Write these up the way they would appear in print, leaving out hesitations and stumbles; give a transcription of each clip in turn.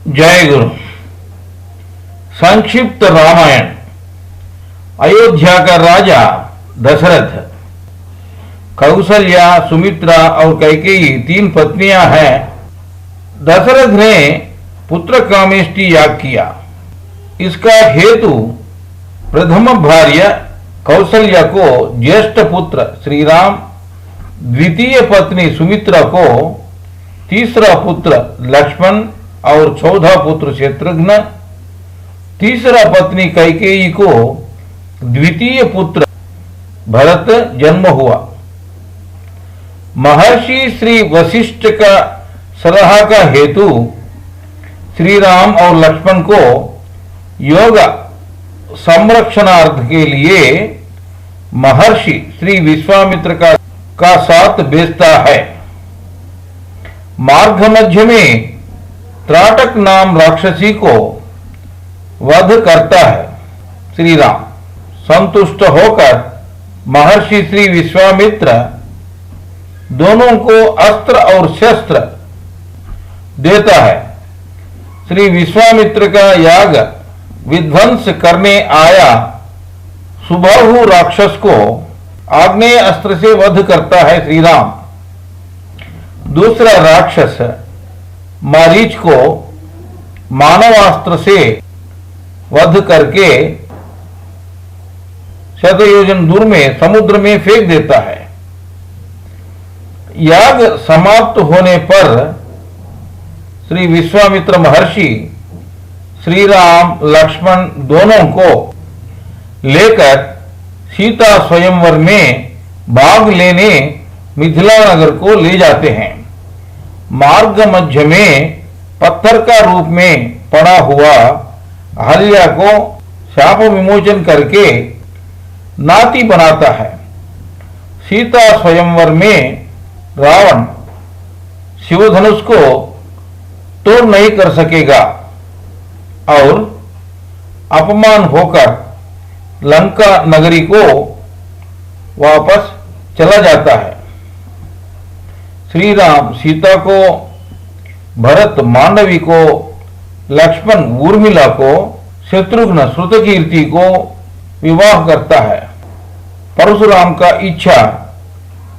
जय गुरु। संक्षिप्त रामायण। अयोध्या का राजा दशरथ, कौशल्या, सुमित्रा और कैकेयी 3 पत्नियां हैं। दशरथ ने पुत्र कामेष्टि याग किया। इसका हेतु प्रथम भार्य कौशल्या को ज्येष्ठ पुत्र श्री राम, द्वितीय पत्नी सुमित्रा को तीसरा पुत्र लक्ष्मण और चौथा पुत्र शत्रुघ्न, तीसरा पत्नी कैकेयी को द्वितीय पुत्र भरत जन्म हुआ। महर्षि श्री वशिष्ठ का सलाह का हेतु श्री राम और लक्ष्मण को योग संरक्षणार्थ के लिए महर्षि श्री विश्वामित्र का साथ भेजता है। मार्ग मध्य में त्राटक नाम राक्षसी को वध करता है। श्री राम संतुष्ट होकर महर्षि श्री विश्वामित्र दोनों को अस्त्र और शस्त्र देता है। श्री विश्वामित्र का याग विध्वंस करने आया सुबाहु राक्षस को आग्नेय अस्त्र से वध करता है श्री राम। दूसरा राक्षस मारीच को मानवास्त्र से वध करके शतयोजन दूर में समुद्र में फेंक देता है। याग समाप्त होने पर श्री विश्वामित्र महर्षि श्री राम लक्ष्मण दोनों को लेकर सीता स्वयंवर में भाग लेने मिथिला नगर को ले जाते हैं। मार्ग मध्य में पत्थर का रूप में पड़ा हुआ अहल्या को शाप विमोचन करके नाती बनाता है। सीता स्वयंवर में रावण शिवधनुष को तोड़ नहीं कर सकेगा और अपमान होकर लंका नगरी को वापस चला जाता है। श्री राम सीता को, भरत मांडवी को, लक्ष्मण उर्मिला को, शत्रुघ्न श्रुतकीर्ति को विवाह करता है। परशुराम का इच्छा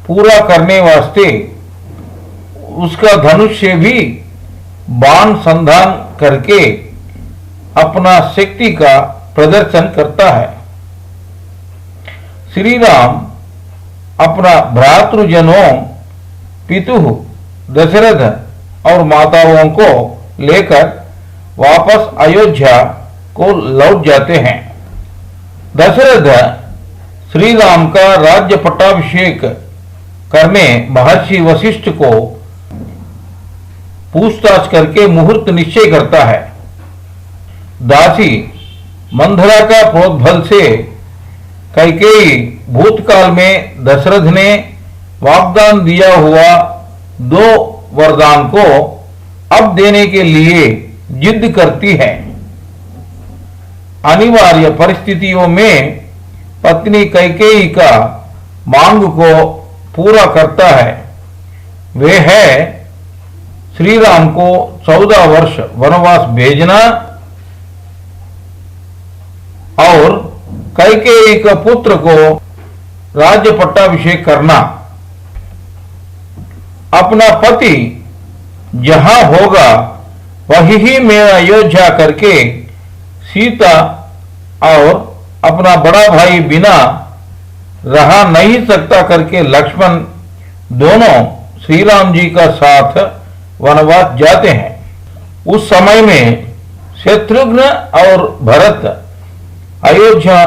पूरा करने वास्ते उसका धनुष से भी बाण संधान करके अपना शक्ति का प्रदर्शन करता है। श्री राम अपना भ्रातृजनों, पितु दशरथ और माताओं को लेकर वापस अयोध्या को लौट जाते हैं। दशरथ श्री राम का राज्य पट्टाभिषेक करने महर्षि वशिष्ठ को पूछताछ करके मुहूर्त निश्चय करता है। दासी मंधरा का प्रोद्बल से कैकेयी भूतकाल में दशरथ ने वाग्दान दिया हुआ 2 वरदान को अब देने के लिए जिद करती है। अनिवार्य परिस्थितियों में पत्नी कैकेयी का मांग को पूरा करता है। वे है श्री राम को 14 वर्ष वनवास भेजना और कैकेयी का पुत्र को राज्य पट्टाभिषेक करना। अपना पति जहां होगा वहीं ही मैं अयोध्या करके सीता और अपना बड़ा भाई बिना रहा नहीं सकता करके लक्ष्मण दोनों श्री राम जी का साथ वनवास जाते हैं। उस समय में शत्रुघ्न और भरत अयोध्या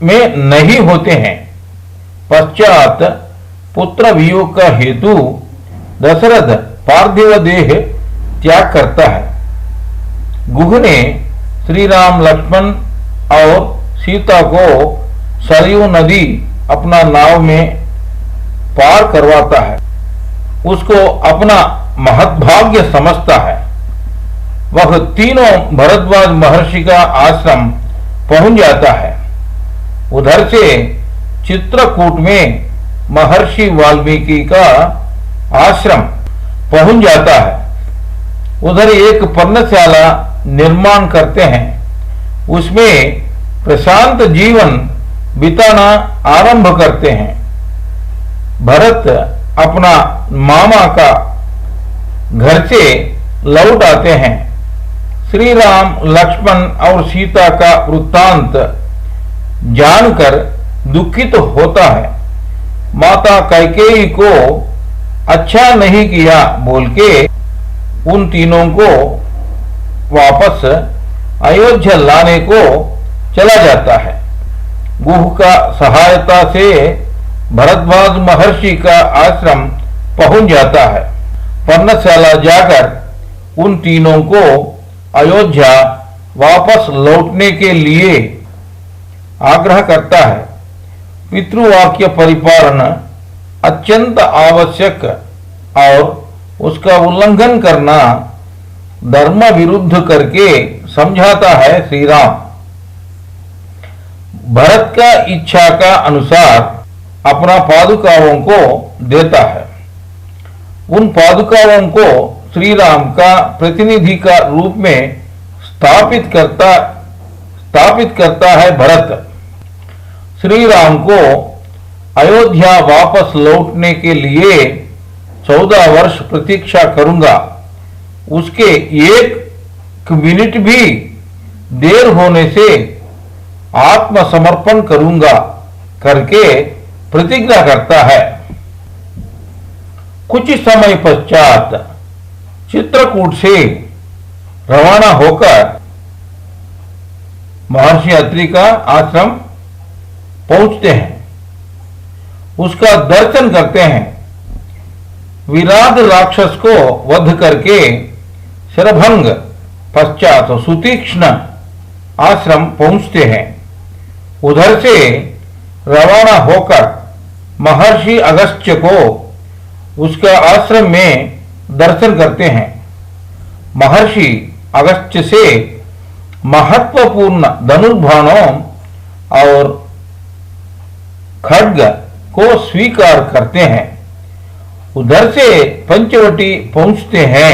में नहीं होते हैं। पश्चात पुत्र वियोग का हेतु दशरथ पार्थिव देह त्याग करता है। गुह ने श्री राम लक्ष्मण और सीता को सरयू नदी अपना नाव में पार करवाता है। उसको अपना महत्भाग्य समझता है। वह तीनों भरद्वाज महर्षि का आश्रम पहुंच जाता है। उधर से चित्रकूट में महर्षि वाल्मीकि का आश्रम पहुंच जाता है। उधर एक पर्णशाला निर्माण करते हैं। उसमें प्रशांत जीवन बिताना आरंभ करते हैं। भरत अपना मामा का घर से लौट आते हैं। श्री राम लक्ष्मण और सीता का वृत्तांत जानकर दुखित होता है। माता कैकेयी को अच्छा नहीं किया बोल के उन तीनों को वापस अयोध्या लाने को चला जाता है। गुह का सहायता से भरद्वाज महर्षि का आश्रम पहुंच जाता है। पर्णशाला जाकर उन तीनों को अयोध्या वापस लौटने के लिए आग्रह करता है। पितृवाक्य परिपालन अत्यंत आवश्यक और उसका उल्लंघन करना धर्म विरुद्ध करके समझाता है श्री राम। भरत का इच्छा का अनुसार अपना पादुकाओं को देता है। उन पादुकाओं को श्री राम का प्रतिनिधि का रूप में स्थापित करता है भरत। श्री राम को अयोध्या वापस लौटने के लिए 14 वर्ष प्रतीक्षा करूंगा। उसके 1 मिनट भी देर होने से आत्मसमर्पण करूंगा करके प्रतिज्ञा करता है। कुछ समय पश्चात चित्रकूट से रवाना होकर महर्षि अत्रि का आश्रम पहुंचते हैं। उसका दर्शन करते हैं। विराट राक्षस को वध करके शरभंग पश्चात सुतीक्ष्ण आश्रम पहुंचते हैं। उधर से रवाना होकर महर्षि अगस्त्य को उसका आश्रम में दर्शन करते हैं। महर्षि अगस्त्य से महत्वपूर्ण धनुर्बाणों और खड्ग को स्वीकार करते हैं। उधर से पंचवटी पहुंचते हैं।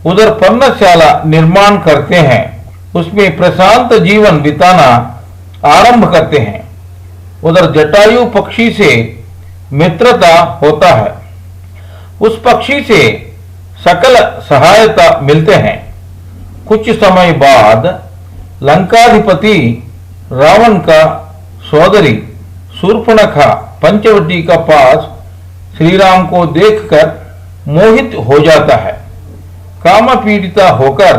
उधर पर्णशाला निर्माण करते हैं। उसमें प्रशांत जीवन बिताना आरंभ करते हैं। उधर जटायु पक्षी से मित्रता होता है। उस पक्षी से सकल सहायता मिलते हैं। कुछ समय बाद लंकाधिपति रावण का सोदरी शूर्पणखा पंचवटी का पास श्री राम को देखकर मोहित हो जाता है। काम पीड़िता होकर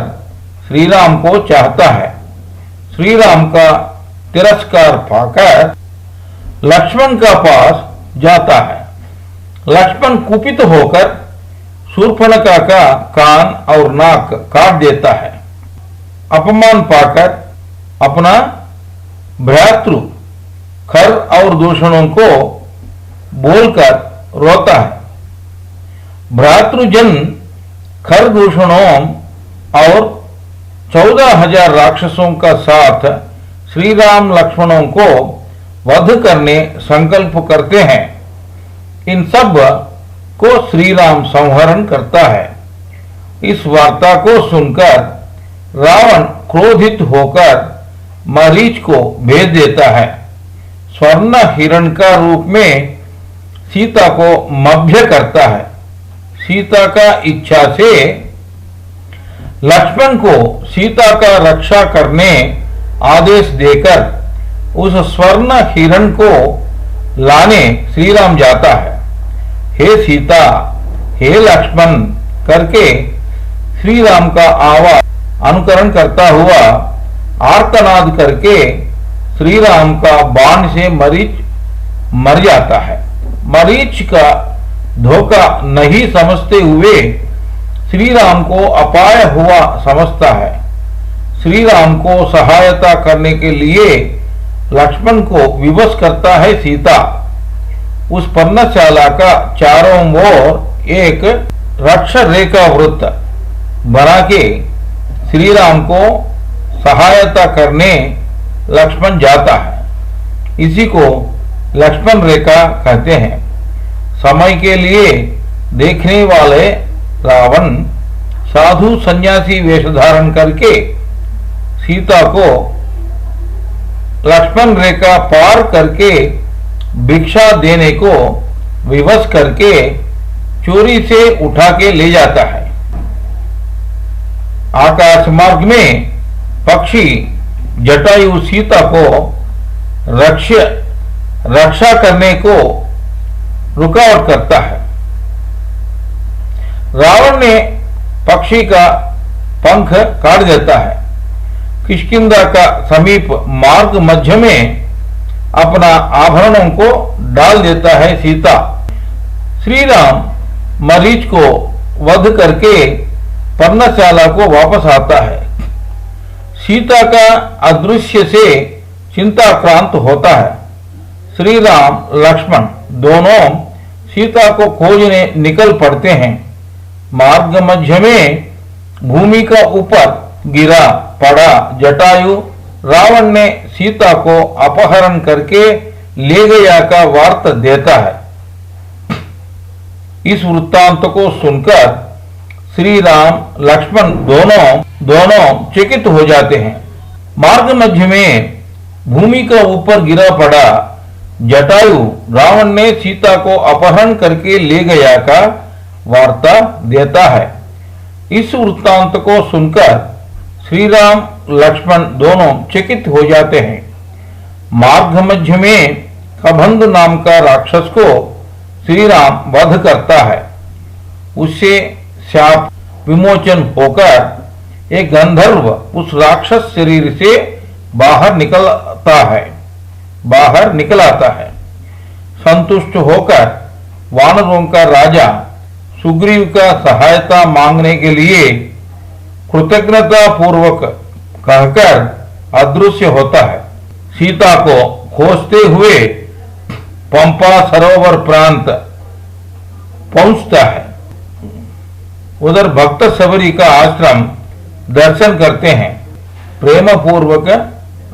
श्री राम को चाहता है। श्री राम का तिरस्कार पाकर लक्ष्मण का पास जाता है। लक्ष्मण कुपित होकर शूर्पणखा का कान और नाक काट देता है। अपमान पाकर अपना भ्रातृ खर और दूषणों को बोलकर रोता है। भ्रातृजन खर दूषणों और 14,000 राक्षसों का साथ श्री राम लक्ष्मणों को वध करने संकल्प करते हैं। इन सब को श्री राम संहरण करता है। इस वार्ता को सुनकर रावण क्रोधित होकर मरीच को भेज देता है। स्वर्ण हिरण का रूप में सीता को मभ्य करता है। सीता का इच्छा से लक्ष्मण को सीता का रक्षा करने आदेश देकर उस स्वर्ण हिरण को लाने श्री राम जाता है। हे सीता, हे लक्ष्मण करके श्री राम का आवाज अनुकरण करता हुआ आर्तनाद करके श्री राम का बाण से मरीच मर जाता है। मरीच का धोखा नहीं समझते हुए श्री राम को अपाय हुआ समझता है। श्री राम को सहायता करने के लिए लक्ष्मण को विवश करता है सीता। उस पर्णशाला का चारों ओर एक रक्ष रेखा वृत्त बना के श्री राम को सहायता करने लक्ष्मण जाता है। इसी को लक्ष्मण रेखा कहते हैं। समय के लिए देखने वाले रावण साधु सन्यासी वेश धारण करके सीता को लक्ष्मण रेखा पार करके भिक्षा देने को विवश करके चोरी से उठा के ले जाता है। आकाश मार्ग में पक्षी जटायु सीता को रक्षा करने को रुकावट करता है। रावण ने पक्षी का पंख काट देता है। किष्किंधा का समीप मार्ग मध्य में अपना आभरणों को डाल देता है सीता। श्री राम मरीच को वध करके पर्णशाला को वापस आता है। सीता का अदृश्य से चिंताक्रांत होता है। श्री राम लक्ष्मण दोनों सीता को खोजने निकल पड़ते हैं। मार्ग मध्य में भूमि का ऊपर गिरा पड़ा जटायु रावण ने सीता को अपहरण करके ले गया का वार्ता देता है। इस वृत्तांत को सुनकर श्री राम लक्ष्मण दोनों चकित हो जाते हैं। मार्ग मध्य में भूमि का ऊपर गिरा पड़ा जटायु रावण ने सीता को अपहरण करके ले गया का वार्ता देता है। इस वृत्तांत को सुनकर श्री राम लक्ष्मण दोनों चकित हो जाते हैं। मार्ग मध्य में कबंध नाम का राक्षस को श्री राम वध करता है। उससे शाप विमोचन होकर एक गंधर्व उस राक्षस शरीर से बाहर निकल आता है। संतुष्ट होकर वानरों का राजा सुग्रीव का सहायता मांगने के लिए कृतज्ञता पूर्वक कहकर अदृश्य होता है। सीता को खोजते हुए पंपा सरोवर प्रांत पहुंचता है। उधर भक्त सबरी का आश्रम दर्शन करते हैं। प्रेम पूर्वक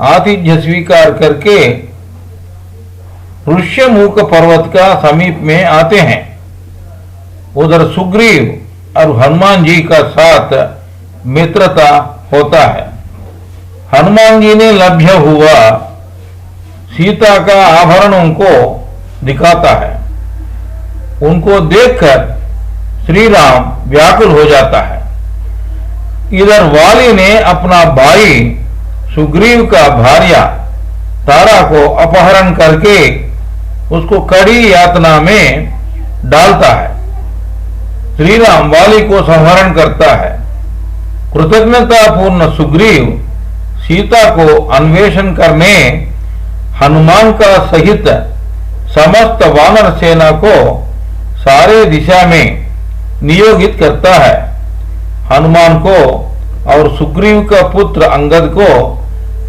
आतिथ्य स्वीकार करके ऋष्यमुख पर्वत का समीप में आते हैं। उधर सुग्रीव और हनुमान जी का साथ मित्रता होता है। हनुमान जी ने लभ्य हुआ सीता का आभरणों को दिखाता है। उनको देखकर श्री राम व्याकुल हो जाता है। इधर वाली ने अपना भाई सुग्रीव का भार्या तारा को अपहरण करके उसको कड़ी यातना में डालता है। श्री राम वाली को संहरण करता है। कृतज्ञता पूर्ण सुग्रीव सीता को अन्वेषण करने हनुमान का सहित समस्त वानर सेना को सारे दिशा में नियोगित करता है। हनुमान को और सुग्रीव का पुत्र अंगद को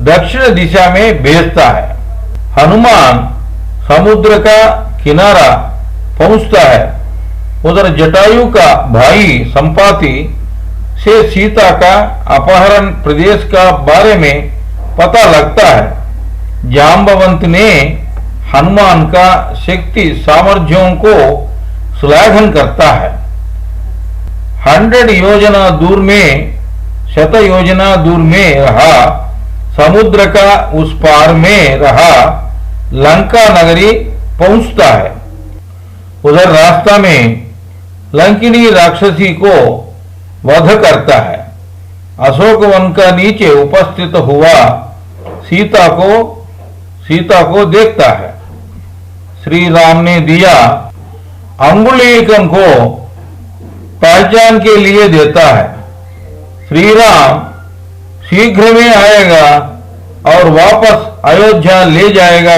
दक्षिण दिशा में भेजता है। हनुमान समुद्र का किनारा पहुंचता है। उधर जटायु का भाई संपाति से सीता का अपहरण प्रदेश का बारे में पता लगता है। जांबवंत ने हनुमान का शक्ति सामर्थ्यों को श्लाघन करता है। 100 योजना दूर में, 100 योजना दूर में रहा, समुद्र का उस पार में रहा लंका नगरी पहुंचता है। उधर रास्ता में लंकिनी राक्षसी को वध करता है। अशोक वन का नीचे उपस्थित हुआ सीता को देखता है। श्री राम ने दिया अंगुलीकम को पहचान के लिए देता है। श्री राम शीघ्र में आएगा और वापस अयोध्या ले जाएगा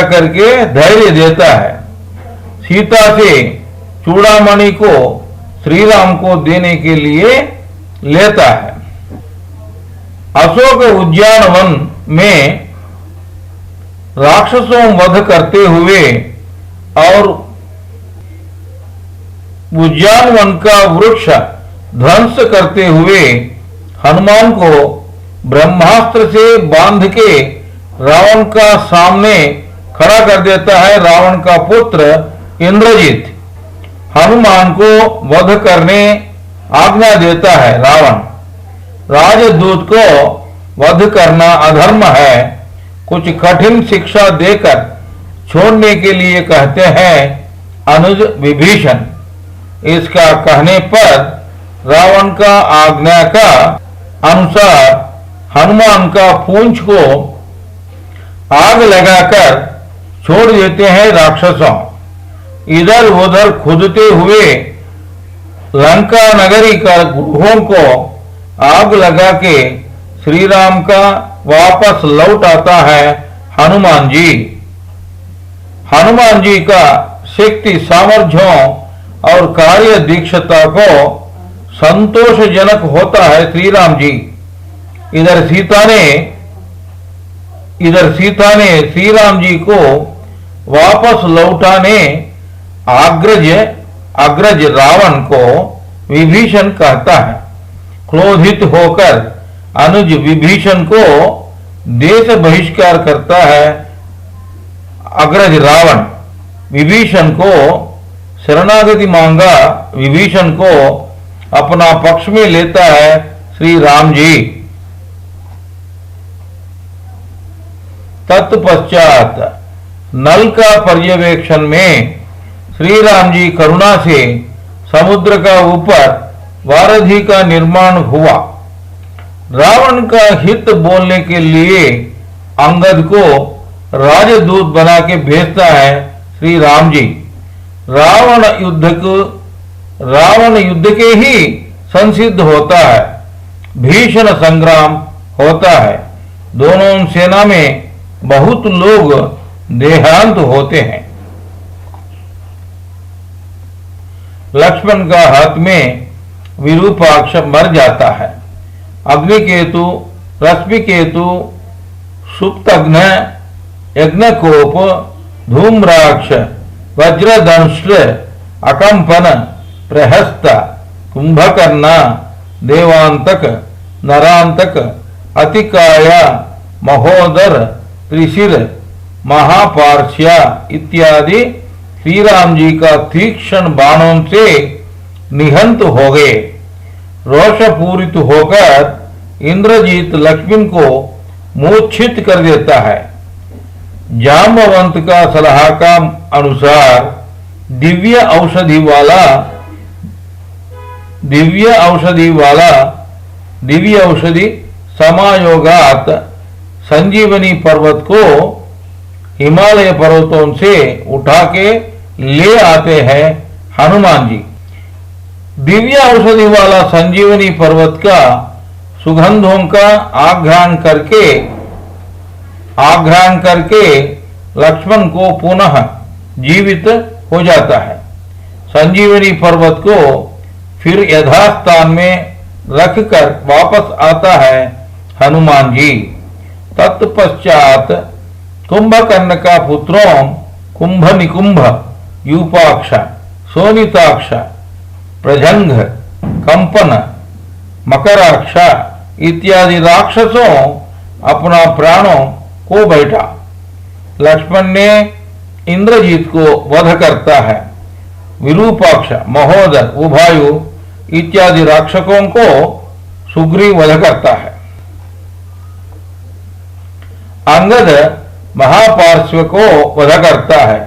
करके धैर्य देता है। सीता से चूड़ामणि को श्री राम को देने के लिए लेता है। अशोक उद्यान वन में राक्षसों वध करते हुए और उद्यान वन का वृक्ष ध्वंस करते हुए हनुमान को ब्रह्मास्त्र से बांध के रावण का सामने खड़ा कर देता है रावण का पुत्र इंद्रजीत। हनुमान को वध करने आज्ञा देता है रावण। राजदूत को वध करना अधर्म है। कुछ कठिन शिक्षा देकर छोड़ने के लिए कहते हैं अनुज विभीषण। इसका कहने पर रावण का आज्ञा का अनुसार हनुमान का पूंछ को आग लगाकर छोड़ देते हैं राक्षसों। इधर उधर खुदते हुए लंका नगरी का गृहों को आग लगा के श्री राम का वापस लौट आता है हनुमान जी। हनुमान जी का शक्ति सामर्थ्यों और कार्य दीक्षता को संतोषजनक होता है श्री राम जी। इधर सीता ने श्री राम जी को वापस लौटाने अग्रज रावण को विभीषण कहता है। क्रोधित होकर अनुज विभीषण को देश बहिष्कार करता है। अग्रज रावण विभीषण को शरणागति मांगा विभीषण को अपना पक्ष में लेता है श्री राम जी। तत्पश्चात नल का पर्यवेक्षण में श्री राम जी करुणा से समुद्र का ऊपर वारधि का निर्माण हुआ। रावण का हित बोलने के लिए अंगद को राजदूत बना के भेजता है श्री राम जी। रावण युद्ध के ही संसिद्ध होता है। भीषण संग्राम होता है। दोनों सेना में बहुत लोग देहांत होते हैं। लक्ष्मण का हाथ में विरूपाक्ष मर जाता है। अग्निकेतु, रश्मिकेतु, सुप्तघ्न, यज्ञकोप, धूम्राक्ष, वज्रदंष्ट्र, अकंपन, प्रहस्त, कुंभकर्ण, देवांतक, नरांतक, अतिकाया, महोदर, त्रिशिर, महापार्श्या इत्यादि श्री राम जी का तीक्ष्ण बाणों से निहंत हो गए। रोषपूरित होकर इंद्रजीत लक्ष्मण को मूर्छित कर देता है। जांबवंत का सलाह का अनुसार दिव्य औषधि समायोगात संजीवनी पर्वत को हिमालय पर्वतों से उठा के ले आते हैं हनुमान जी। दिव्य औषधि वाला संजीवनी पर्वत का सुगंधों का आघ्राण करके लक्ष्मण को पुनः जीवित हो जाता है। संजीवनी पर्वत को फिर यथास्थान में रखकर वापस आता है हनुमान जी। तत्पश्चात कुंभकर्ण का पुत्रों कुंभ निकुंभ, यूपाक्ष, सोनिताक्ष, प्रजंग, कंपन, मकराक्ष इत्यादि राक्षसों अपना प्राणों को बैठा। लक्ष्मण ने इंद्रजीत को वध करता है। विरूपाक्ष, महोदर, उभायु इत्यादि राक्षसों को सुग्रीव वध करता है। अंगद महापार्श्व को वध करता है।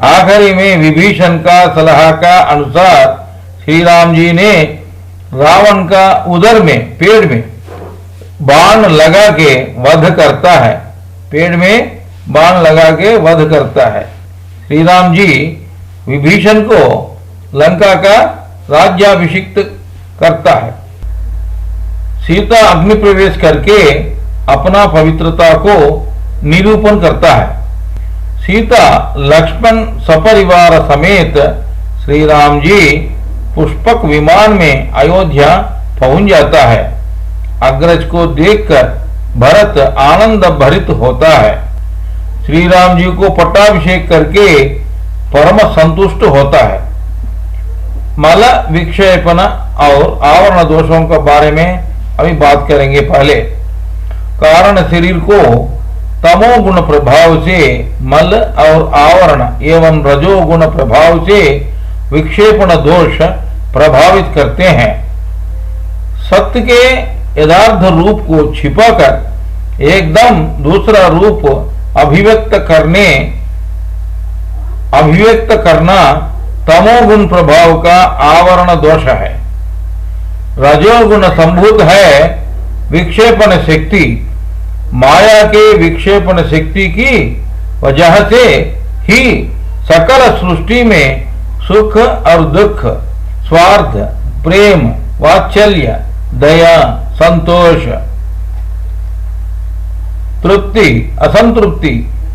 आखिरी में विभीषण का सलाह का अनुसार श्री राम जी ने रावण का उदर में, पेड़ में बाण लगा के वध करता है। पेड़ में बाण लगा के वध करता है। श्री राम जी विभीषण को लंका का राज्याभिषिक्त करता है। सीता अग्नि प्रवेश करके अपना पवित्रता को निरूपण करता है। सीता लक्ष्मण सपरिवार समेत श्री राम जी पुष्पक विमान में अयोध्या पहुंच जाता है। अग्रज को देखकर भरत आनंद भरित होता है। श्री राम जी को पट्टाभिषेक करके परम संतुष्ट होता है। मल विक्षेपण और आवरण दोषों के बारे में अभी बात करेंगे। पहले कारण शरीर को तमोगुण प्रभाव से मल और आवरण एवं रजोगुण प्रभाव से विक्षेपण दोष प्रभावित करते हैं। सत्य के यथार्थ रूप को छिपाकर एकदम दूसरा रूप अभिव्यक्त करना तमोगुण प्रभाव का आवरण दोष है। रजोगुण संभूत है विक्षेपण शक्ति। माया के विक्षेपण शक्ति की वजह से ही सकल सृष्टि में सुख और दुख, स्वार्थ, प्रेम, वात्सल्य, दया, संतोष, तृप्ति, असंतृप्ति,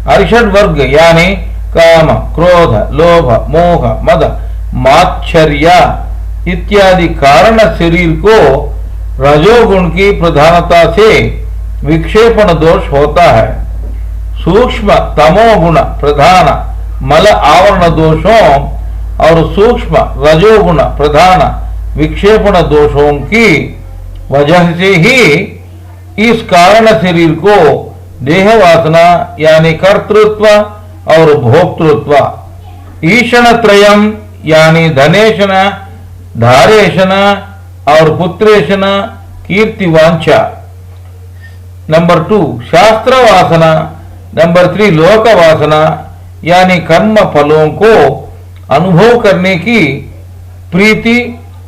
अरिषड वर्ग यानी काम, क्रोध, लोभ, मोह, मद, मात्सर्य इत्यादि कारण शरीर को रजोगुण की प्रधानता से विक्षेपण दोष होता है। सूक्ष्म तमोगुण प्रधान मल आवरण दोषों और सूक्ष्म रजोगुण प्रधान विक्षेपण दोषों की वजह से ही इस कारण शरीर को देह वासना यानी कर्तृत्व और भोक्तृत्व, ईषण त्रयम यानी धनेशन, धारेशन और पुत्रेशन, कीर्तिवांछा। नंबर 2 शास्त्र वासना। नंबर 3 लोक वासना यानी कर्म फलों को अनुभव करने की प्रीति,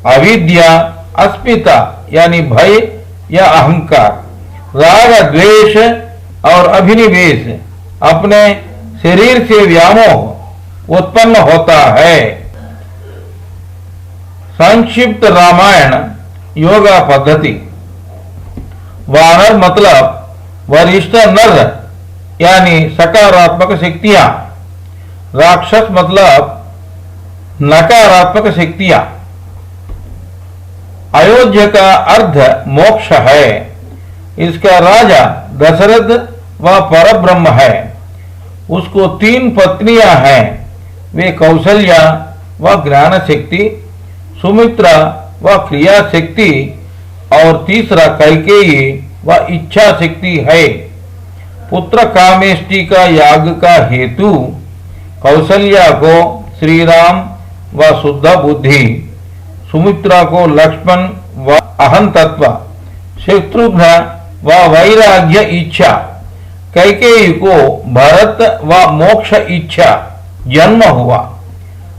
अविद्या, अस्मिता यानी भय या अहंकार, राग, द्वेष और अभिनिवेश, अपने शरीर से व्यामोह उत्पन्न होता है। संक्षिप्त रामायण योगा पद्धति। वानर मतलब वरिष्ठ नर यानी सकारात्मक शक्तियां। राक्षस मतलब नकारात्मक शक्तियां। अयोध्या का अर्ध मोक्ष है। इसका राजा दशरथ व परब्रह्म है। उसको 3 पत्नियां हैं। वे कौशल्या व ज्ञान शक्ति, सुमित्रा व क्रिया शक्ति और तीसरा कैकेयी व इच्छा शक्ति है। पुत्र कामेष्टि का याग का हेतु कौशल्या को श्री राम व शुद्ध बुद्धि, सुमित्रा को लक्ष्मण व अहं तत्व, शत्रुघ्न व वैराग्य इच्छा, कैकेयी को भरत व मोक्ष इच्छा जन्म हुआ।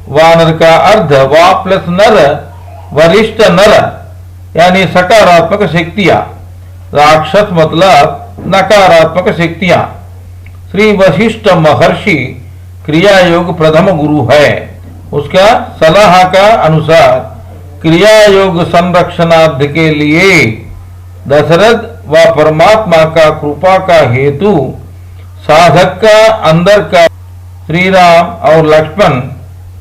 वानर का अर्ध वा प्लस नर, वरिष्ठ नर यानी सकारात्मक शक्तियां। राक्षस मतलब नकारात्मक शक्तियां। श्री वशिष्ठ महर्षि क्रिया योग प्रथम गुरु है। उसका सलाह का अनुसार क्रिया योग संरक्षणार्थ के लिए दशरथ व परमात्मा का कृपा का हेतु साधक का अंदर का श्री राम और लक्ष्मण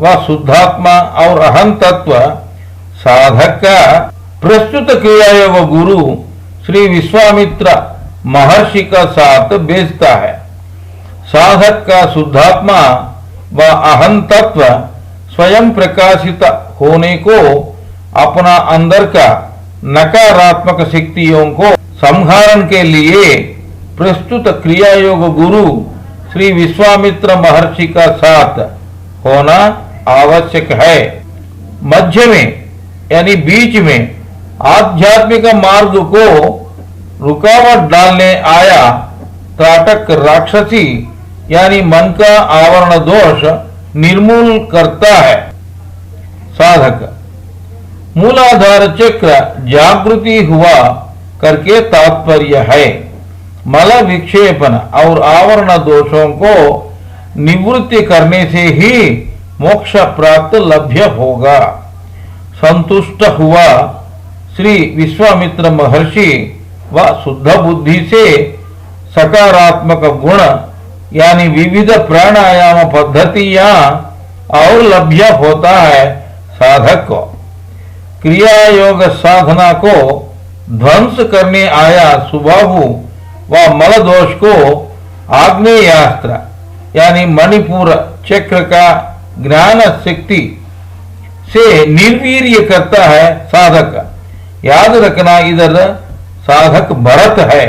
व शुद्धात्मा और अहम तत्व साधक का प्रस्तुत क्रियायोग गुरु श्री विश्वामित्र महर्षि का साथ भेजता है। साधक का शुद्धात्मा व अहम तत्व स्वयं प्रकाशित होने को अपना अंदर का नकारात्मक शक्तियों को संहारण के लिए प्रस्तुत क्रियायोग गुरु श्री विश्वामित्र महर्षि का साथ होना आवश्यक है। मध्य में यानी बीच में आध्यात्मिक मार्ग को रुकावट डालने आया त्राटक राक्षसी यानी मन का आवरण दोष निर्मूल करता है। साधक मूलाधार चक्र जागृति हुआ करके तात्पर्य है। मल विक्षेपन और आवरण दोषों को निवृत्ति करने से ही मोक्ष प्राप्त लभ्य होगा। संतुष्ट हुआ श्री विश्वामित्र महर्षि व शुद्ध बुद्धि से सकारात्मक गुण यानी विविध प्राणायाम पद्धतियां और लभ्य होता है। साधक को क्रिया योग साधना को ध्वंस करने आया सुबाहु व मल दोष को आग्नेयास्त्र यानी मणिपुर चक्र का ज्ञान शक्ति से निर्वीर्य करता है। साधक याद रखना इधर साधक भरत है,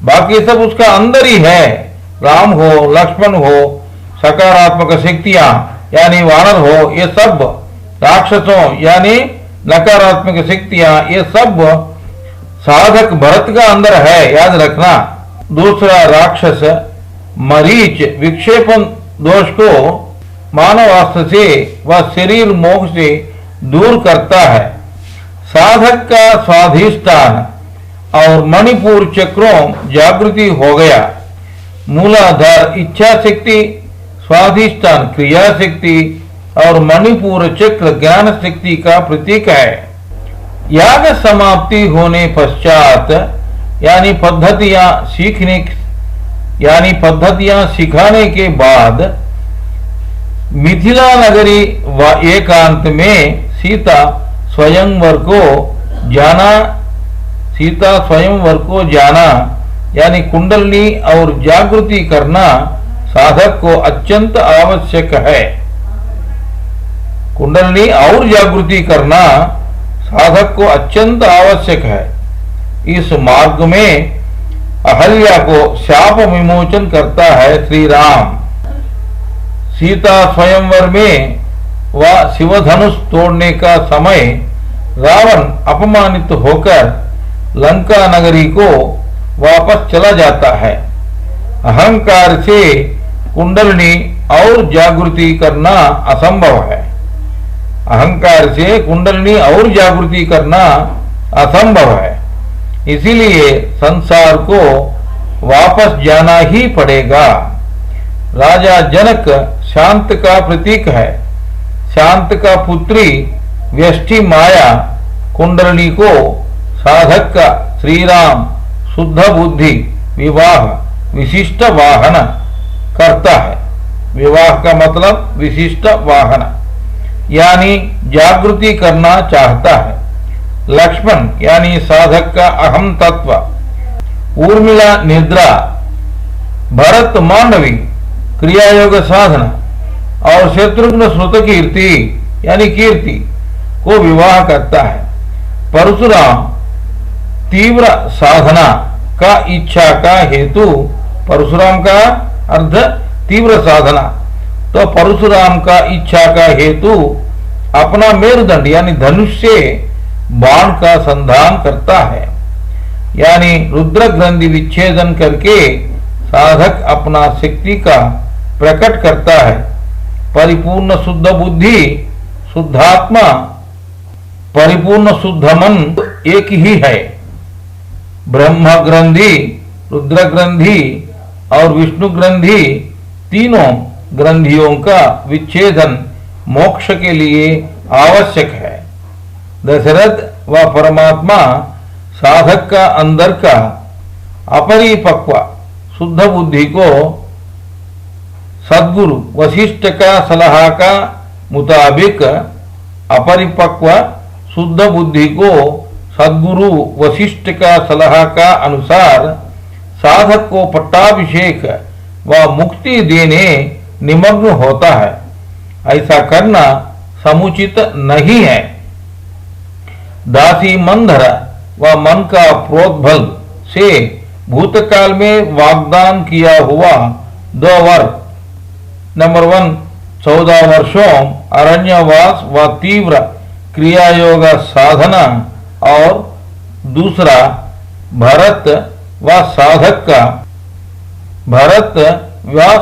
बाकी सब उसका अंदर ही है। राम हो, लक्ष्मण हो, सकारात्मक शक्तियां यानी वानर हो, ये सब राक्षसों यानी नकारात्मक शक्तियां, ये सब साधक भरत का अंदर है, याद रखना। दूसरा राक्षस मरीच विक्षेपण दोष को मानवास्त्र से व शरीर मोह से दूर करता है। साधक का स्वाधिष्ठान और मणिपुर चक्रों जागृति हो गया। मूलाधार इच्छा शक्ति, स्वाधिष्ठान क्रिया शक्ति और मणिपुर चक्र ज्ञान शक्ति का प्रतीक है। याग समाप्ति होने पश्चात यानी पद्धतियां सिखाने के बाद मिथिला नगरी व एकांत में सीता स्वयंवर को जाना यानी कुंडलनी और जागृति करना साधक को अत्यंत आवश्यक है। कुंडलनी और जागृति करना साधक को अत्यंत आवश्यक है। इस मार्ग में अहल्या को शाप विमोचन करता है श्री राम। सीता स्वयंवर में व शिवधनुष तोड़ने का समय रावण अपमानित होकर लंका नगरी को वापस चला जाता है। अहंकार से कुंडलनी और जागृति करना असंभव है। अहंकार से कुंडलनी और जागृति करना असंभव है, इसीलिए संसार को वापस जाना ही पड़ेगा। राजा जनक शांत का प्रतीक है। शांत का पुत्री व्यष्टि माया कुंडलनी को साधक का श्री राम शुद्ध बुद्धि विवाह विशिष्ट वाहन करता है। विवाह का मतलब विशिष्ट वाहन यानी जागृति करना चाहता है। लक्ष्मण यानी साधक का अहम तत्व, उर्मिला निद्रा, भरत मांडवी क्रियायोग साधना और शत्रुघ्न श्रुत कीर्ति यानी कीर्ति को विवाह करता है। परशुराम तीव्र साधना का इच्छा का हेतु, परशुराम का अर्थ तीव्र साधना, तो परशुराम का इच्छा का हेतु अपना मेरुदंड यानी धनुष से बाण का संधान करता है। यानी रुद्र ग्रंथि विच्छेदन करके साधक अपना शक्ति का प्रकट करता है। परिपूर्ण शुद्ध बुद्धि, शुद्धात्मा, परिपूर्ण शुद्ध मन एक ही है। ब्रह्म ग्रंथि, रुद्र ग्रंथि और विष्णु ग्रंथि तीनों ग्रंथियों का विच्छेदन मोक्ष के लिए आवश्यक है। दशरथ व परमात्मा साधक का अंदर का अपरिपक्व शुद्ध बुद्धि को सद्गुरु वशिष्ठ का सलाह का मुताबिक अपरिपक्व शुद्ध बुद्धि को सद्गुरु वशिष्ठ का सलाह का अनुसार साधक को पट्टाभिषेक व मुक्ति देने निमग्न होता है। ऐसा करना समुचित नहीं है। दासी मंदर व मन का प्रोद्बल से भूतकाल में वाग्दान किया हुआ 2 वर, नंबर 1 14 वर्षों अरण्यवास व तीव्र क्रियायोग साधना, और दूसरा भरत व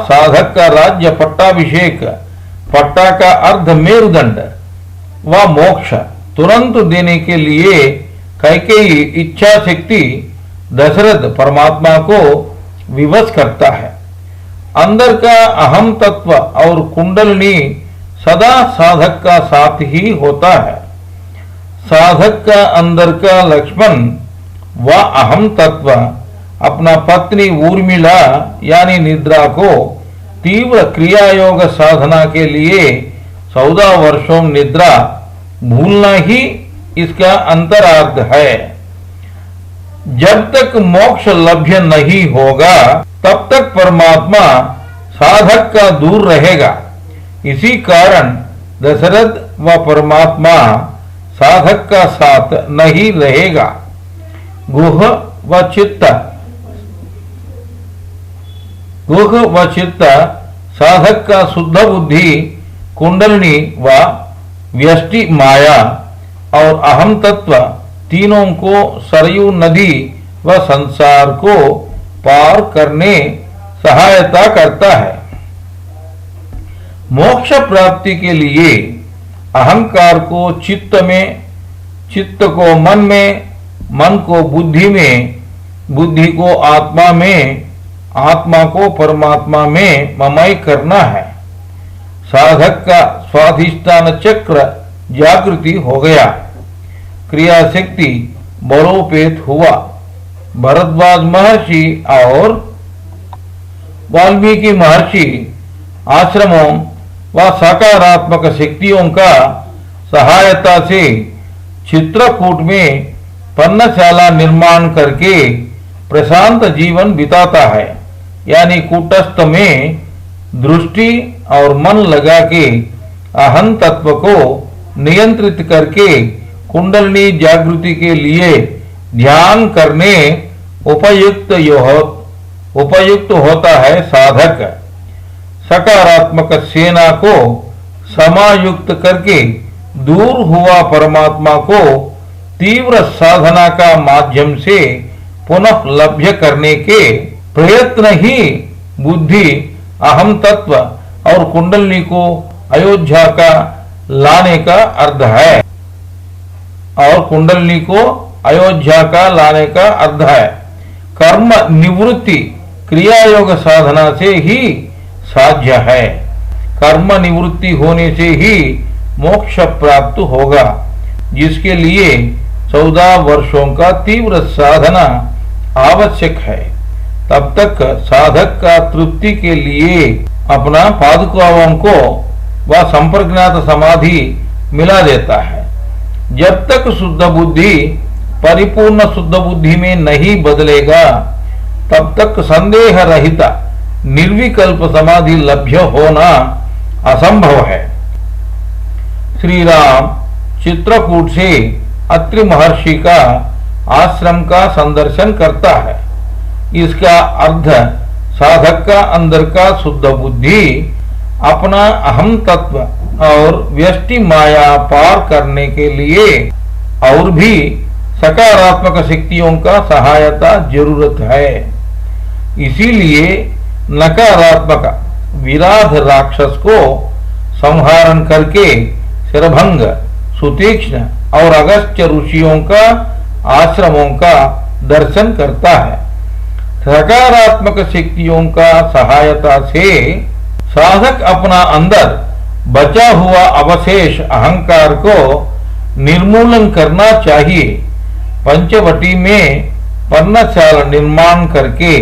साधक का राज्य पट्टाभिषेक, पट्टा का अर्ध मेरुदंड व मोक्ष तुरंत देने के लिए कैकेयी इच्छा शक्ति दशरथ परमात्मा को विवश करता है। अंदर का अहम तत्व और कुंडलिनी सदा साधक का साथ ही होता है। साधक का अंदर का लक्ष्मण व अहम तत्व अपना पत्नी उर्मिला यानी निद्रा को तीव्र क्रियायोग साधना के लिए 14 वर्षों निद्रा भूलना ही इसका अंतरार्थ है। जब तक मोक्ष लभ्य नहीं होगा तब तक परमात्मा साधक का दूर रहेगा। इसी कारण दशरथ व परमात्मा साधक का साथ नहीं रहेगा। गुह व चित्त साधक का शुद्ध बुद्धि, कुंडलिनी व व्यष्टि माया और अहम तत्व तीनों को सरयू नदी व संसार को पार करने सहायता करता है। मोक्ष प्राप्ति के लिए अहंकार को चित्त में, चित्त को मन में, मन को बुद्धि में, बुद्धि को आत्मा में, आत्मा को परमात्मा में ममय करना है। साधक का स्वाधिष्ठान चक्र जागृति हो गया, क्रिया शक्ति बलोपेत हुआ। भरद्वाज महर्षि और वाल्मीकि महर्षि आश्रमों व सकारात्मक शक्तियों का सहायता से चित्रकूट में पर्णशाला निर्माण करके प्रशांत जीवन बिताता है। यानी कूटस्थ में दृष्टि और मन लगा के अहं तत्व को नियंत्रित करके कुंडलिनी जागृति के लिए ध्यान करने उपयुक्त होता है साधक। सकारात्मक सेना को समायुक्त करके दूर हुआ परमात्मा को तीव्र साधना का माध्यम से पुनः लभ्य करने के प्रयत्न ही बुद्धि, अहम तत्व और कुंडलिनी को अयोध्या का लाने का अर्थ है। और कुंडलिनी को अयोध्या का लाने का अर्थ है। कर्म निवृत्ति क्रिया योग साधना से ही साध्य है। कर्म निवृत्ति होने से ही मोक्ष प्राप्त होगा, जिसके लिए 14 वर्षों का तीव्र साधना आवश्यक है। तब तक साधक का तृप्ति के लिए अपना पादुकाओं को वह संप्रज्ञात समाधि मिला देता है। जब तक शुद्ध बुद्धि परिपूर्ण शुद्ध बुद्धि में नहीं बदलेगा तब तक संदेह रहित निर्विकल्प समाधि लभ्य होना असंभव है। श्री राम चित्रकूट से अत्रि महर्षि का आश्रम का संदर्शन करता है। इसका अर्थ साधक का अंदर का शुद्ध बुद्धि अपना अहम तत्व और व्यष्टि माया पार करने के लिए और भी सकारात्मक शक्तियों का सहायता जरूरत है। इसीलिए नकारात्मक विराध राक्षस को संहारण करके शिरभंग, सुतीक्ष्ण और अगस्त्य ऋषियों का आश्रमों का दर्शन करता है। सकारात्मक शक्तियों का सहायता से साधक अपना अंदर बचा हुआ अवशेष अहंकार को निर्मूलन करना चाहिए। पंचवटी में पर्णशाला निर्माण करके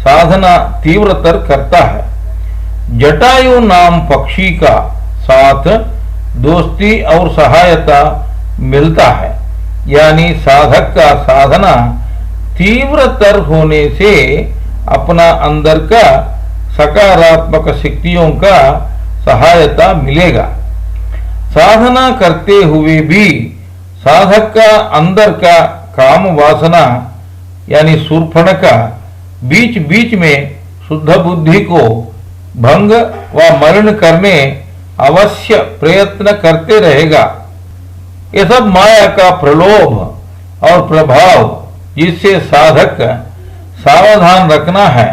साधना तीव्रतर करता है। जटायु नाम पक्षी का साथ दोस्ती और सहायता मिलता है। यानी साधक का साधना तीव्रतर होने से अपना अंदर का सकारात्मक शक्तियों का सहायता मिलेगा। साधना करते हुए भी साधक का अंदर का काम वासना यानी शूर्पणखा बीच बीच में शुद्ध बुद्धि को भंग व मलिन करने अवश्य प्रयत्न करते रहेगा। ये सब माया का प्रलोभ और प्रभाव, जिससे साधक सावधान रखना है।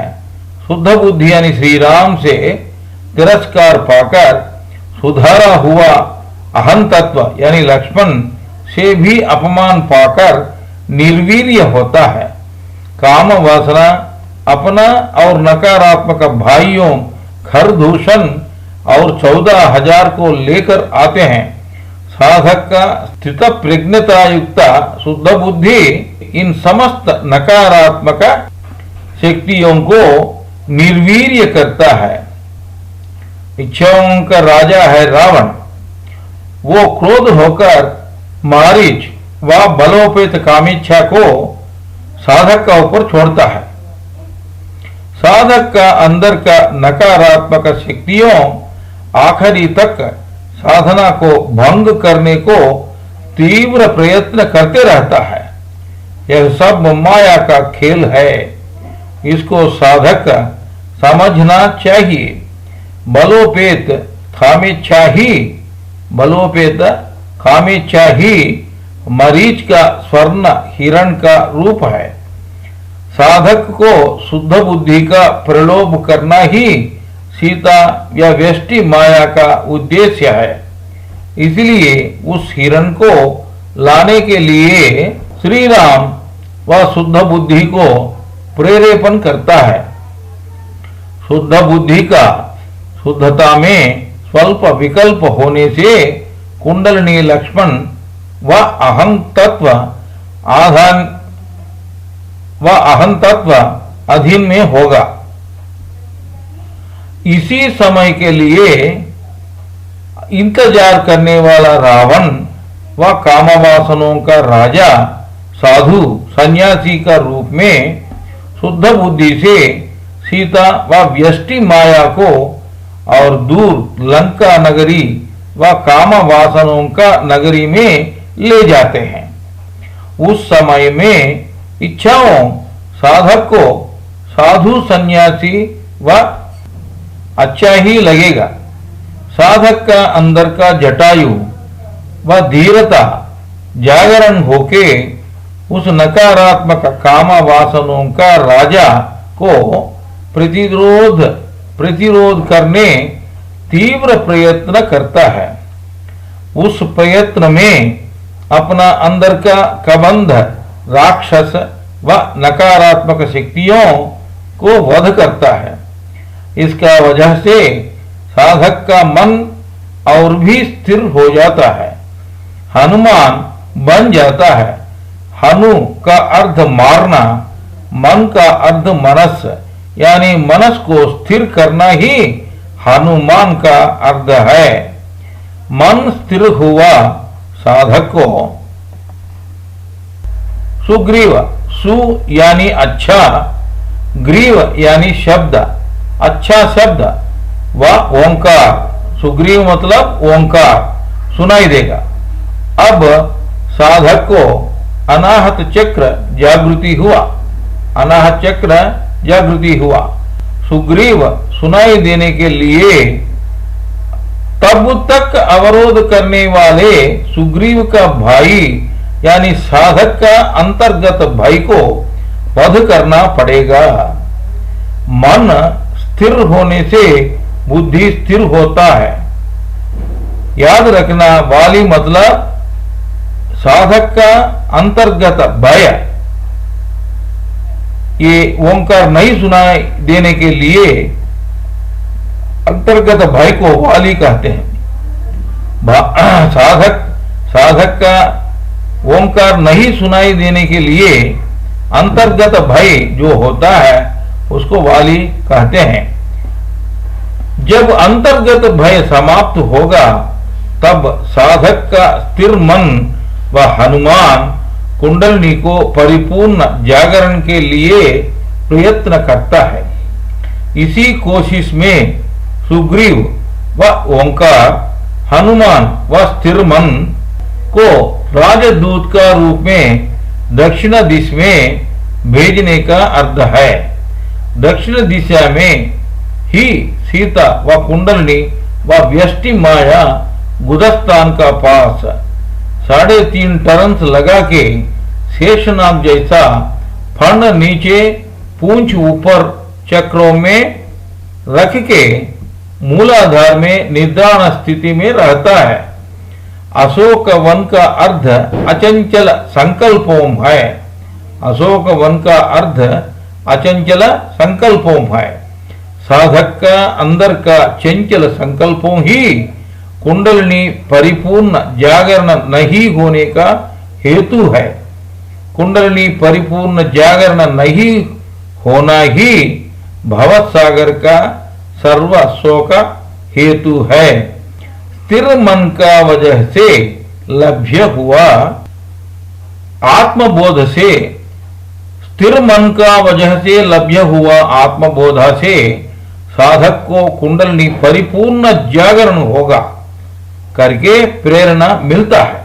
शुद्ध बुद्धि यानी श्री राम से तिरस्कार पाकर सुधारा हुआ अहं तत्व यानी लक्ष्मण से भी अपमान पाकर निर्वीर्य होता है। काम वासना अपना और नकारात्मक भाइयों खरदूषण और 14,000 को लेकर आते हैं। साधक का स्थित प्रज्ञता युक्त शुद्ध बुद्धि इन समस्त नकारात्मक शक्तियों को निर्वीर्य करता है। इच्छाओं का राजा है रावण। वो क्रोध होकर मारीच व बलोपेत कामेच्छा को साधक का ऊपर छोड़ता है। साधक का अंदर का नकारात्मक शक्तियों आखिरी तक साधना को भंग करने को तीव्र प्रयत्न करते रहता है। यह सब माया का खेल है, इसको साधक समझना चाहिए। बलोपेत कामेच्छा ही मरीच का स्वर्ण हिरण का रूप है। साधक को शुद्ध बुद्धि का प्रलोभ करना ही सीता या व्यष्टि माया का उद्देश्य है। इसलिए उस हिरण को लाने के लिए श्री राम व शुद्ध बुद्धि को प्रेरेपण करता है। शुद्ध बुद्धि का शुद्धता में स्वल्प विकल्प होने से कुंडलिनी लक्ष्मण व अहं तत्व अधीन में होगा। इसी समय के लिए इंतजार करने वाला रावण व कामवासनों का राजा साधु सन्यासी का रूप में शुद्ध बुद्धि से सीता व व्यष्टि माया को और दूर लंका नगरी व काम वासनों का नगरी में ले जाते हैं। उस समय में इच्छाओं साधक को साधु सन्यासी व अच्छा ही लगेगा। साधक का अंदर का जटायु व धीरता जागरण होके उस नकारात्मक काम वासनों का राजा को प्रतिरोध करने तीव्र प्रयत्न करता है। उस प्रयत्न में अपना अंदर का कबंध राक्षस व नकारात्मक शक्तियों को वध करता है। इसका वजह से साधक का मन और भी स्थिर हो जाता है, हनुमान बन जाता है। हनु का अर्थ मारना, मन का अर्थ मनस यानी मनस को स्थिर करना ही हनुमान का अर्थ है। मन स्थिर हुआ साधक को सुग्रीव, सु यानी अच्छा, ग्रीव यानी शब्द, अच्छा शब्द व ओंकार, सुग्रीव मतलब ओंकार सुनाई देगा। अब साधक को अनाहत चक्र जागृति हुआ, अनाहत चक्र जागृति हुआ। सुग्रीव सुनाई देने के लिए तब तक अवरोध करने वाले सुग्रीव का भाई यानी साधक का अंतर्गत भाई को वध करना पड़ेगा। मन स्थिर होने से बुद्धि स्थिर होता है। याद रखना, वाली मतलब साधक का अंतर्गत भय। ये ओंकार नहीं सुनाई देने के लिए अंतर्गत भय को वाली कहते हैं। साधक का ओंकार नहीं सुनाई देने के लिए अंतर्गत भय जो होता है उसको वाली कहते हैं। जब अंतर्गत भय समाप्त होगा तब साधक का स्थिर मन व हनुमान कुंडलिनी को परिपूर्ण जागरण के लिए प्रयत्न करता है। इसी कोशिश में सुग्रीव व ओंकार हनुमान व स्थिर मन को राजदूत का रूप में दक्षिण दिशा में भेजने का अर्थ है। दक्षिण दिशा में ही सीता व कुंडलिनी व व्यष्टि माया गुदस्तान का पास 3.5 टर्न्स लगा के शेषनाग जैसा फण नीचे पूंछ ऊपर चक्रों में रख के मूलाधार में निद्राण स्थिति में रहता है। अशोक वन का अर्थ अचंचल संकल्पों है। अशोक वन का अर्थ अचंचल संकल्पों है। साधक का अंदर का चंचल संकल्पों ही कुंडलिनी परिपूर्ण जागरण नहीं होने का हेतु है। कुंडलिनी परिपूर्ण जागरण नहीं होना ही भवसागर का सर्वस्व का हेतु है। स्थिर मन का वजह से लभ्य हुआ आत्मबोध से, स्थिर मन का वजह से लभ्य हुआ आत्मबोधा से साधक को कुंडलिनी परिपूर्ण जागरण होगा करके प्रेरणा मिलता है।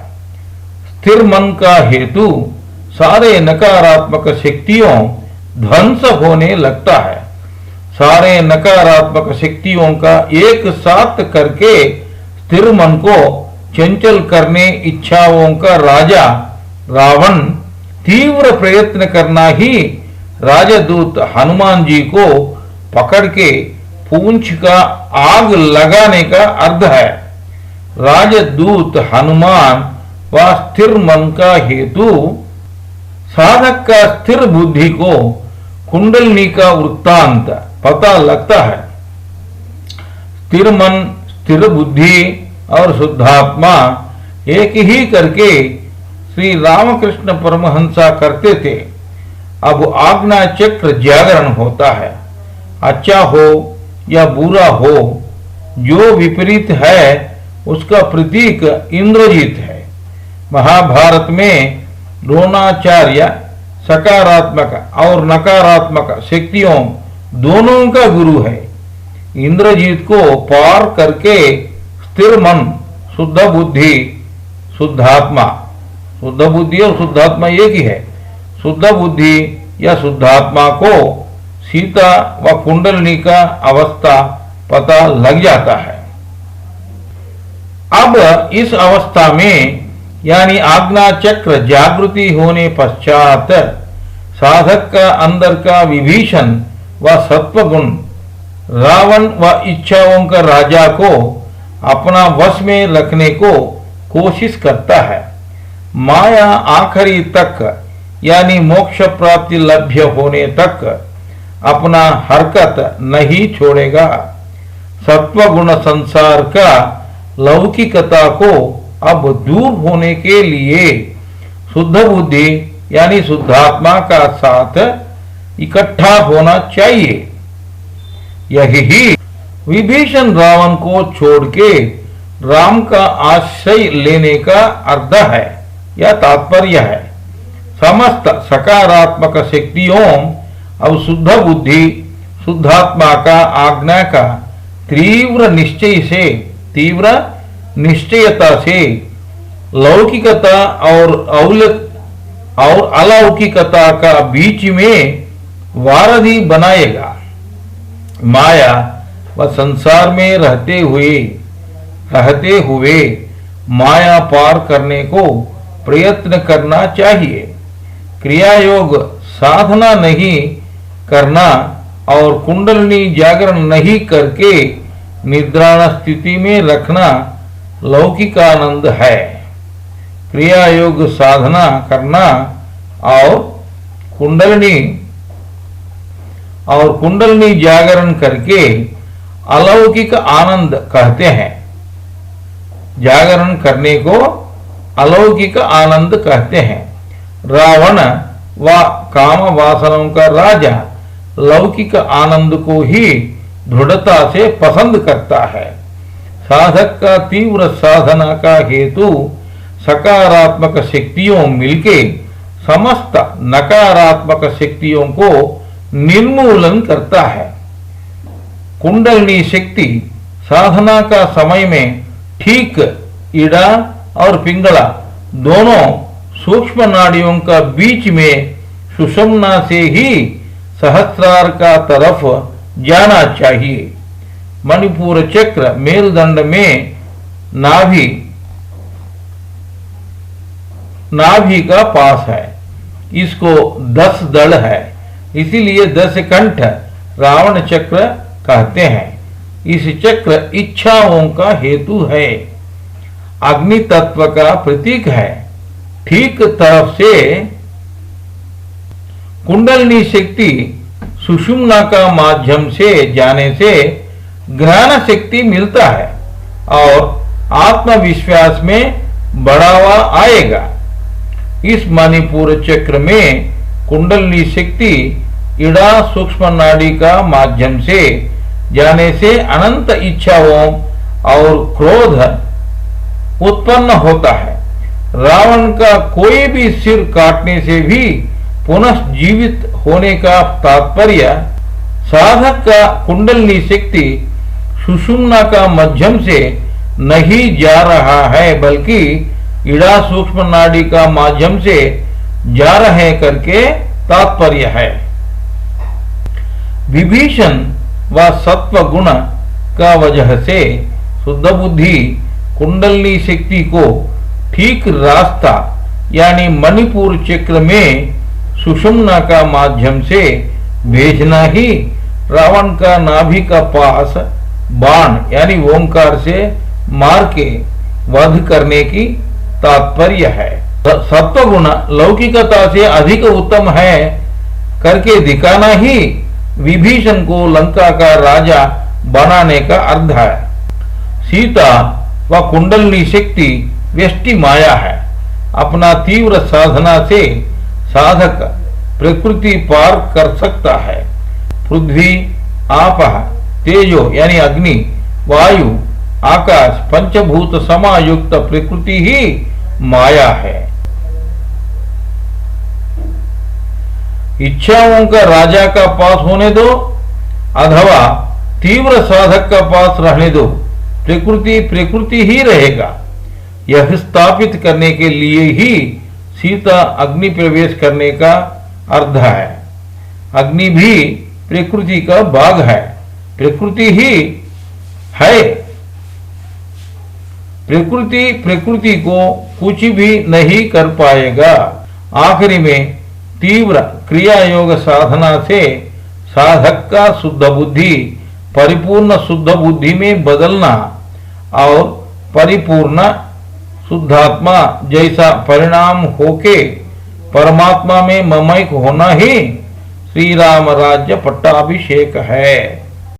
स्थिर मन का हेतु सारे नकारात्मक शक्तियों ध्वंस होने लगता है। सारे नकारात्मक शक्तियों का एक साथ करके स्थिर मन को चंचल करने इच्छाओं का राजा रावण तीव्र प्रयत्न करना ही राजदूत हनुमान जी को पकड़ के पूंछ का आग लगाने का अर्थ है। राजदूत हनुमान व स्थिर मन का हेतु साधक का स्थिर बुद्धि को कुंडलिनी का वृत्तांत पता लगता है। स्थिर मन, स्थिर बुद्धि और शुद्धात्मा एक ही करके श्री रामकृष्ण परमहंसा करते थे। अब आज्ञा चक्र जागरण होता है। अच्छा हो या बुरा हो, जो विपरीत है उसका प्रतीक इंद्रजीत है। महाभारत में द्रोणाचार्य सकारात्मक और नकारात्मक शक्तियों दोनों का गुरु है। इंद्रजीत को पार करके स्थिर मन, शुद्ध बुद्धि, शुद्धात्मा, शुद्ध बुद्धि और शुद्धात्मा एक ही है। शुद्ध बुद्धि या शुद्धात्मा को सीता व कुंडलिनी का अवस्था पता लग जाता है। अब इस अवस्था में यानी आज्ञा चक्र जागृति होने पश्चात साधक का अंदर का विभीषण व सत्वगुण रावण व इच्छाओं का राजा को अपना वश में रखने को कोशिश करता है। माया आखिरी तक यानी मोक्ष प्राप्ति लभ्य होने तक अपना हरकत नहीं छोड़ेगा। सत्वगुण संसार का लौकिकता को अब दूर होने के लिए शुद्ध बुद्धि यानी शुद्धात्मा का साथ इकट्ठा होना चाहिए। यही विभीषण रावण को छोड़ के राम का आश्रय लेने का अर्थ है या तात्पर्य है। समस्त सकारात्मक शक्तियों अब शुद्ध बुद्धि शुद्धात्मा का आज्ञा का तीव्र निश्चयता से लौकिकता और अलौकिकता का बीच में वारधि बनाएगा। माया व संसार में रहते हुए माया पार करने को प्रयत्न करना चाहिए। क्रियायोग साधना नहीं करना और कुंडलिनी जागरण नहीं करके निद्राण स्थिति में रखना लौकिकानंद है। क्रिया योग साधना करना और कुंडलिनी जागरण करके अलौकिक आनंद कहते हैं। जागरण करने को अलौकिक आनंद कहते हैं। रावण व काम वासनों का राजा लौकिक आनंद को ही दृढ़ता से पसंद करता है। साधक का तीव्र साधना का हेतु सकारात्मक शक्तियों मिलके समस्त नकारात्मक शक्तियों को निर्मूलन करता है। कुंडलिनी शक्ति साधना का समय में ठीक इड़ा और पिंगला दोनों सूक्ष्म नाड़ियों का बीच में सुषुम्ना से ही सहस्रार का तरफ जाना चाहिए। मणिपुर चक्र मेरुदंड में नाभि का पास है। इसको 10 दल है, इसीलिए 10 कंठ रावण चक्र कहते हैं। इस चक्र इच्छाओं का हेतु है, अग्नि तत्व का प्रतीक है। ठीक तरफ से कुंडलिनी शक्ति सुषुम्ना का माध्यम से जाने से ज्ञान शक्ति मिलता है और आत्मविश्वास में बढ़ावा आएगा। इस मणिपुर चक्र में कुंडलिनी शक्ति इड़ा सूक्ष्म नाड़ी का माध्यम से जाने से अनंत इच्छाओं और क्रोध उत्पन्न होता है। रावण का कोई भी सिर काटने से भी पुनः जीवित होने का तात्पर्य साधक का कुंडलिनी शक्ति सुषुम्ना का माध्यम से नहीं जा रहा है, बल्कि इड़ा सूक्ष्म नाड़ी का माध्यम से जा रहे करके तात्पर्य है। विभीषण व सत्व गुण का वजह से शुद्ध बुद्धि कुंडलिनी शक्ति को ठीक रास्ता यानी मणिपुर चक्र में सुषुम्ना का माध्यम से भेजना ही रावण का नाभि का पास बाण यानी ओंकार से मार के वध करने की तात्पर्य है। सत्व गुण लौकिकता से अधिक उत्तम है करके दिखाना ही विभीषण को लंका का राजा बनाने का अर्थ है। सीता व कुंडलिनी शक्ति व्यष्टि माया है। अपना तीव्र साधना से साधक प्रकृति पार कर सकता है। पृथ्वी, आपः, तेजो यानी अग्नि, वायु, आकाश पंचभूत समायुक्त प्रकृति ही माया है। इच्छाओं का राजा का पास होने दो अथवा तीव्र साधक का पास रहने दो, प्रकृति प्रकृति ही रहेगा। यह स्थापित करने के लिए ही सीता अग्नि प्रवेश करने का अर्थ है। अग्नि भी प्रकृति का भाग है, प्रकृति ही है। प्रकृति को कुछ भी नहीं कर पाएगा। आखिरी में तीव्र क्रिया योग साधना से साधक का शुद्ध बुद्धि परिपूर्ण शुद्ध बुद्धि में बदलना और परिपूर्ण शुद्धात्मा जैसा परिणाम होके परमात्मा में ममैक होना ही श्री राम राज्य पट्टाभिषेक है।